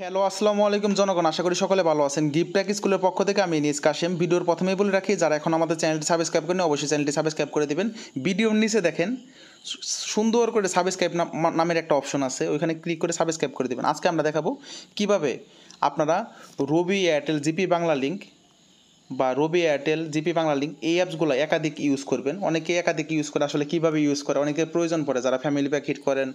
Hello, আসসালামু আলাইকুম জনগণ। আশা করি সকলে ভালো আছেন। গিফট প্যাক স্কুলের পক্ষ থেকে আমি ইনিস কাশেম। ভিডিওর প্রথমেই বলে রাখি, যারা এখন আমাদের চ্যানেলটি সাবস্ক্রাইব করেন অবশ্যই চ্যানেলটি সাবস্ক্রাইব করে দেবেন। ভিডিওর নিচে দেখেন সুন্দর করে সাবস্ক্রাইব নামের একটা অপশন আছে, ওইখানে ক্লিক করে সাবস্ক্রাইব করে দেবেন। আজকে আমরা দেখাবো কিভাবে আপনারা রবি এয়ারটেল জিপি বাংলা লিঙ্ক বা রবি এয়ারটেল জিপি বাংলা লিঙ্ক এই অ্যাপসগুলো একাধিক ইউজ করবেন। অনেকে একাধিক ইউজ করে, আসলে কীভাবে ইউজ করে অনেকের প্রয়োজন পড়ে, যারা ফ্যামিলি প্যাক হিট করেন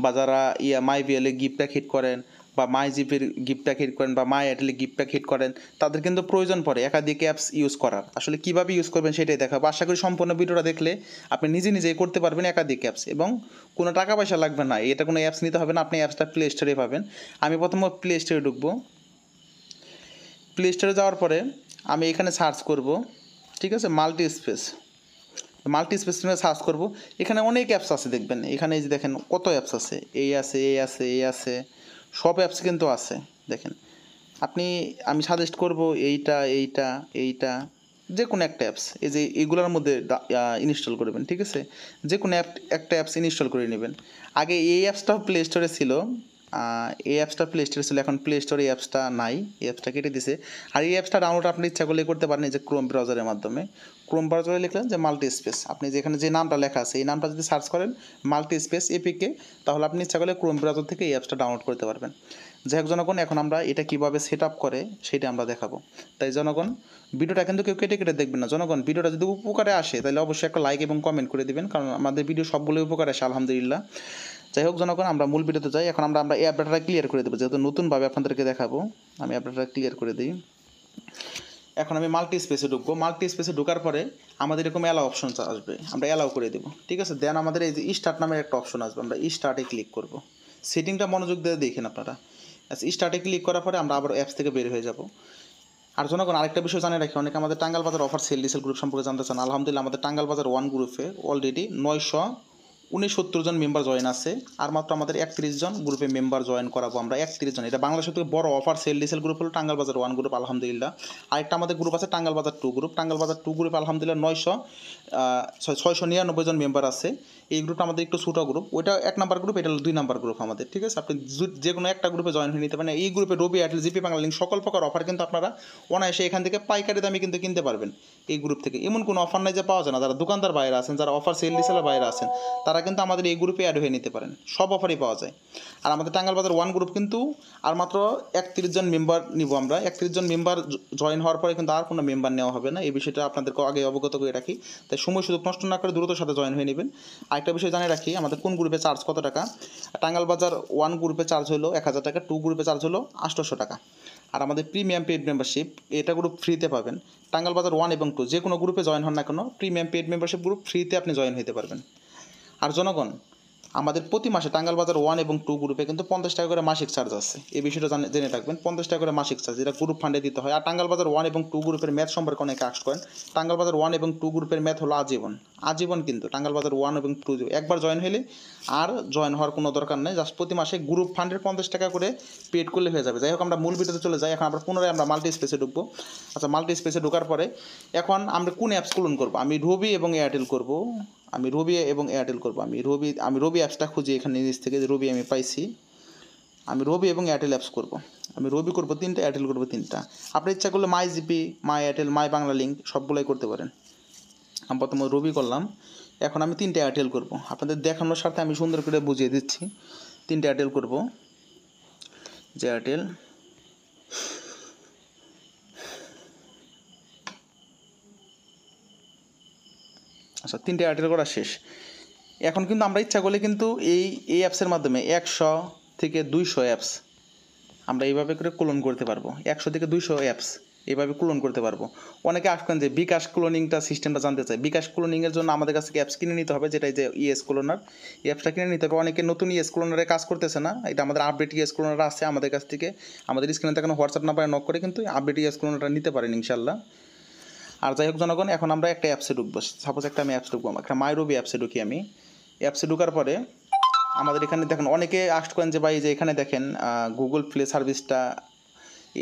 বা যারা মাই বিএলে গিফট প্যাক হিট করেন বা মাই জিপির গিফট প্যাক হিট করেন বা মাই এয়ারটেলে গিফট প্যাক হিট করেন, তাদের কিন্তু প্রয়োজন পড়ে একাধিক অ্যাপস ইউজ করার। আসলে কীভাবে ইউজ করবেন সেটাই দেখাবো। আশা করি সম্পূর্ণ ভিডিওটা দেখলে আপনি নিজে নিজেই করতে পারবেন একাধিক অ্যাপস, এবং কোনো টাকা পয়সা লাগবে না। এটা কোনো অ্যাপস নিতে হবে না, আপনি অ্যাপসটা প্লে স্টোরে পাবেন। আমি প্রথমে প্লে স্টোরে ঢুকবো। প্লে স্টোরে যাওয়ার পরে আমি এখানে সার্চ করব, ঠিক আছে, মাল্টি স্পেস নিয়ে সার্চ করব। এখানে অনেক অ্যাপস আছে, দেখবেন এখানে এই যে দেখেন কত অ্যাপস আছে, এই আছে, এই আছে, এই আছে, সব অ্যাপস কিন্তু আছে। দেখেন আমি সাজেস্ট করব এইটা এইটা এইটা, যে কোনো একটা অ্যাপস এই যে এইগুলোর মধ্যে ইনস্টল করবেন, ঠিক আছে। যে কোনো একটা অ্যাপস ইনস্টল করে নেবেন। আগে এই অ্যাপসটাও প্লে স্টোরে ছিল, এই অ্যাপসটা প্লে স্টোরে ছিল, এখন প্লে স্টোরে এই অ্যাপসটা নাই, এই অ্যাপসটা কেটে দিছে। আর এই অ্যাপসটা ডাউনলোড আপনি ইচ্ছা করলে করতে পারেন, এই যে ক্রোম ব্রাউজারের মাধ্যমে। ক্রোম ব্রাউজারে লিখলেন যে মাল্টি স্পেস, আপনি যেখানে যে নামটা লেখা আছে এই নামটা যদি সার্চ করেন মাল্টি স্পেস এপিকে, তাহলে আপনি ইচ্ছা করলে ক্রোম ব্রাউজার থেকে এই অ্যাপসটা ডাউনলোড করতে পারবেন। যাই হোক জনগণ, এখন আমরা এটা কীভাবে সেট আপ করে সেটা আমরা দেখাবো। তাই জনগণ, ভিডিওটা কিন্তু কেউ কেটে কেটে দেখবেন না। জনগণ, ভিডিওটা যদি উপকারে আসে তাহলে অবশ্যই একটা লাইক এবং কমেন্ট করে দিবেন, কারণ আমাদের ভিডিও সবগুলোই উপকার আসে আলহামদুলিল্লাহ। যাই হোক জনগণ, আমরা মূল ভিডিওতে যাই। এখন আমরা এই অ্যাপ ডাটাটা ক্লিয়ার করে দেবো, যেহেতু নতুনভাবে আপনাদেরকে দেখাবো। আমি অ্যাপ ডাটাটা ক্লিয়ার করে দিই। এখন আমি মাল্টি স্পেসে ঢুকবো। মাল্টি স্পেসে ঢোকার পরে আমাদের এরকম অ্যালাউ অপশন আসবে, আমরা অ্যালাউ করে দেবো, ঠিক আছে। দেন আমাদের এই যে স্টার্ট নামের একটা অপশন আসবে, আমরা স্টার্টে ক্লিক করব। সেটিংটা মনোযোগ দিয়ে দেখেন আপনারা। আচ্ছা, স্টার্টে ক্লিক করার পরে আমরা আবার অ্যাপস থেকে বের হয়ে যাব। আর জনগণ, আরেকটা বিষয় জানিয়ে রাখি, অনেকে আমাদের টাঙ্গাল বাজার অফার সেল ডিসেল গ্রুপ সম্পর্কে জানতে চান। আলহামদুলিল্লাহ, আমাদের টাঙ্গাল বাজার 1 গ্রুপে অলরেডি 969 জন মেম্বার জয়েন আছে। আর মাত্র আমাদের 31 জন গ্রুপে মেম্বার জয়েন করাবো আমরা, 31 জন। এটা বাংলাদেশের থেকে বড় অফার সেল ডিসেল গ্রুপ হলো টাঙ্গাল বাজার 1 গ্রুপ আলহামদুলিল্লাহ। আরেকটা আমাদের গ্রুপ আছে টাঙ্গাল বাজার 2 গ্রুপ। টাঙ্গাল বাজার 2 গ্রুপ আলহামদুলিল্লাহ 699 জন মেম্বার আছে। এই গ্রুপটা আমাদের একটু ছোটো গ্রুপ, ওইটা 1 নাম্বার গ্রুপ, এটা হলো 2 নাম্বার গ্রুপ আমাদের, ঠিক আছে। আপনি যে কোনো একটা গ্রুপে জয়েন হয়ে নিতে পারেন। এই গ্রুপে রবি এয়ারটেল জিপি বাংলা লিঙ্ক সকল প্রকার অফার কিন্তু আপনারা অনায়াসে এখান থেকে পাইকারি দামে কিন্তু কিনতে পারবেন। এই গ্রুপ থেকে এমন কোনো অফার নাই যে পাওয়া যায় না। যারা দোকানদার বাইরে আছেন, যারা অফার সেল ডিসেলের বাইরে আছেন, তারা কিন্তু আমাদের এই গ্রুপে অ্যাড হয়ে নিতে পারেন, সব অফারই পাওয়া যায়। আর আমাদের টাঙ্গাল বাজার 1 গ্রুপ কিন্তু আর মাত্র 31 জন মেম্বার নিব আমরা। 31 জন মেম্বার জয়েন হওয়ার পরে কিন্তু আর কোনো মেম্বার নেওয়া হবে না, এই বিষয়টা আপনাদেরকে আগে অবগত করে রাখি। তাই সময় সুযোগ নষ্ট না করে দ্রুত সাথে জয়েন হয়ে নেবেন। আরেকটা বিষয় জানিয়ে রাখি, আমাদের কোন গ্রুপে চার্জ কত টাকা। টাঙ্গাল বাজার 1 গ্রুপে চার্জ হলো 1000 টাকা, 2 গ্রুপে চার্জ হলো 800 টাকা। আর আমাদের প্রিমিয়াম পেড মেম্বারশিপ, এটা গ্রুপ ফ্রিতে পাবেন। টাঙ্গাল বাজার 1 এবং 2 যে কোনো গ্রুপে জয়েন হন না কেন, প্রিমিয়াম পেড মেম্বারশিপ গ্রুপ ফ্রিতে আপনি জয়েন হতে পারবেন। আর জনগণ, আমাদের প্রতি মাসে টাঙ্গাল বাজার 1 এবং 2 গ্রুপে কিন্তু 50 টাকা করে মাসিক চার্জ আছে। এই বিষয়টা জেনে রাখবেন, 50 টাকা করে মাসিক চার্জ, এটা গ্রুপ ফান্ডে দিতে হয়। আর টাঙ্গাল বাজার 1 এবং 2 গ্রুপের ম্যাথ সম্পর্কে অনেকে আস্ক করেন। টাঙ্গাল বাজার 1 এবং 2 গ্রুপের ম্যাথ হলো আজীবন। আজীবন কিন্তু টাঙ্গাল বাজার 1 এবং 2 একবার জয়েন হলে আর জয়েন হওয়ার কোনো দরকার নেই, জাস্ট প্রতি মাসে গ্রুপ ফান্ডের 50 টাকা করে পেড করলে হয়ে যাবে। যাই হোক, আমরা মূল ভিডিওতে চলে যাই। এখন আমরা পুনরায় মাল্টি স্পেসে ঢুকবো। আচ্ছা, মাল্টি স্পেসে ঢোকার পরে এখন আমরা কোন অ্যাপস ক্লোন করবো। আমি রবি এবং এয়ারটেল করব। আমি রবি অ্যাপসটা খুঁজি এখানে নিচ থেকে, রবি আমি পাইছি। আমি রবি এবং এয়ারটেল অ্যাপস করব। আমি রবি করব 3টা, এয়ারটেল করব 3টা। আপনি ইচ্ছা করলে মাই জিপি, মাই এয়ারটেল, মাই বাংলা লিঙ্ক সবগুলোই করতে পারেন। আমি প্রথমে রবি করলাম। এখন আমি 3টা এয়ারটেল করব। আপনাদের দেখানোর সাথে আমি সুন্দর করে বুঝিয়ে দিচ্ছি। 3টা এয়ারটেল করব, যে এয়ারটেল। আচ্ছা, 3টা এয়ারটেল করা শেষ। এখন কিন্তু আমরা ইচ্ছা করলে কিন্তু এই অ্যাপসের মাধ্যমে 100 থেকে 200 অ্যাপস আমরা এইভাবে করে ক্লোন করতে পারবো। 100 থেকে 200 অ্যাপস এইভাবে ক্লোন করতে পারবো। অনেকে আসবেন যে বিকাশ ক্লোনিংটা সিস্টেমটা জানতে চায়। বিকাশ ক্লোনিংয়ের জন্য আমাদের কাছ থেকে অ্যাপস কিনে নিতে হবে, যেটা যে ইএস ক্লোনার, এই অ্যাপসটা কিনে নিতে হবে। অনেকে নতুন ইএস ক্লোনারে কাজ করতেছে না, এটা আমাদের আপডেট ইএস ক্লোনার আছে আমাদের কাছ থেকে। আমাদের স্ক্রিনে থাকানো হোয়াটসঅ্যাপ নাম্বারে নক করে কিন্তু আপডেট ইএস ক্লোনারটা নিতে পারেন ইনশাল্লাহ। আর যাই হোক জনগণ, এখন আমরা একটা অ্যাপসে ঢুকবো। সাপোজ একটা আমি অ্যাপস ঢুকবো, একটা মাই রবি অ্যাপসে ঢুকি। আমি অ্যাপসে ঢোকার পরে আমাদের এখানে দেখেন অনেকে আস্ক করেন যে ভাই যে এখানে দেখেন গুগল প্লে সার্ভিসটা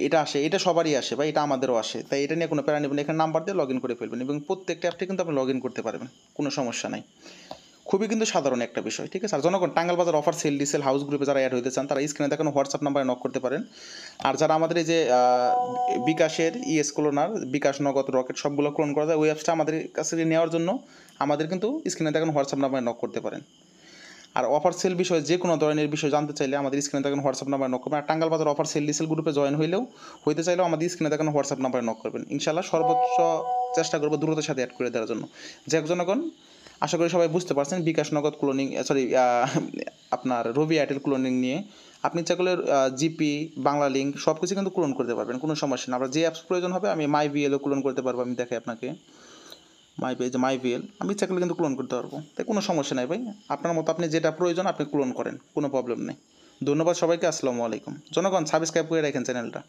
এটা আসে, এটা সবারই আসে ভাই, এটা আমাদেরও আসে। তাই এটা নিয়ে কোনো প্যারা নেবেন, এখানে নাম্বার দিয়ে লগ ইন করে ফেলবেন এবং প্রত্যেকটা অ্যাপটি কিন্তু আপনি লগ ইন করতে পারবেন, কোনো সমস্যা নাই। খুবই কিন্তু সাধারণ একটা বিষয়, ঠিক আছে। আর জনগণ টাঙ্গাইল বাজার অফার সেল ডিসেল হাউস গ্রুপে যারা অ্যাড হতে চান তারা স্ক্রিনে দেখানো হোয়াটসঅ্যাপ নাম্বারে নক করতে পারেন। আর যারা আমাদের এই যে বিকাশের ইএস ক্লোনার, বিকাশ নগদ রকেট সবগুলো ক্লোন করা যায়, ওই অ্যাপসটা আমাদের কাছে নেওয়ার জন্য আমাদের কিন্তু স্ক্রিনে দেখানো হোয়াটসঅ্যাপ নাম্বারে নক করতে পারেন। আর অফার সেল বিষয়ে যে কোনো ধরনের বিষয় জানতে চাইলে আমাদের স্ক্রিনে দেখানো হোয়াটসঅ্যাপ নাম্বার নক করবেন। আর টাঙ্গাইল বাজার অফার সেল ডিসেল গ্রুপে জয়েন হইতে চাইলেও আমাদের স্ক্রিনে দেখানো হোয়াটসঅ্যাপ নাম্বারে নক করবেন। ইনশাআল্লাহ সর্বোচ্চ চেষ্টা করবো দ্রুততার সাথে অ্যাড করে দেওয়ার জন্য। যাক জনগণ, আশা করি সবাই বুঝতে পারছেন বিকাশ নগদ ক্লোনিং, আপনার রবি এয়ারটেল ক্লোনিং নিয়ে আপনি ইচ্ছা করলে জিপি, বাংলা লিঙ্ক সব কিছু কিন্তু ক্লোন করতে পারবেন, কোনো সমস্যা না। আপনার যে অ্যাপস প্রয়োজন হবে, আমি মাই ভিএলও ক্লোন করতে পারবো। আমি দেখাই আপনাকে মাই ভিএল আমি ইচ্ছা করলে কিন্তু ক্লোন করতে পারবো, তাই কোনো সমস্যা নাই ভাই। আপনার মতো আপনি যেটা প্রয়োজন আপনি ক্লোন করেন, কোনো প্রবলেম নেই। ধন্যবাদ সবাইকে, আসসালামু আলাইকুম। জনগণ সাবস্ক্রাইব করে রাখেন চ্যানেলটা।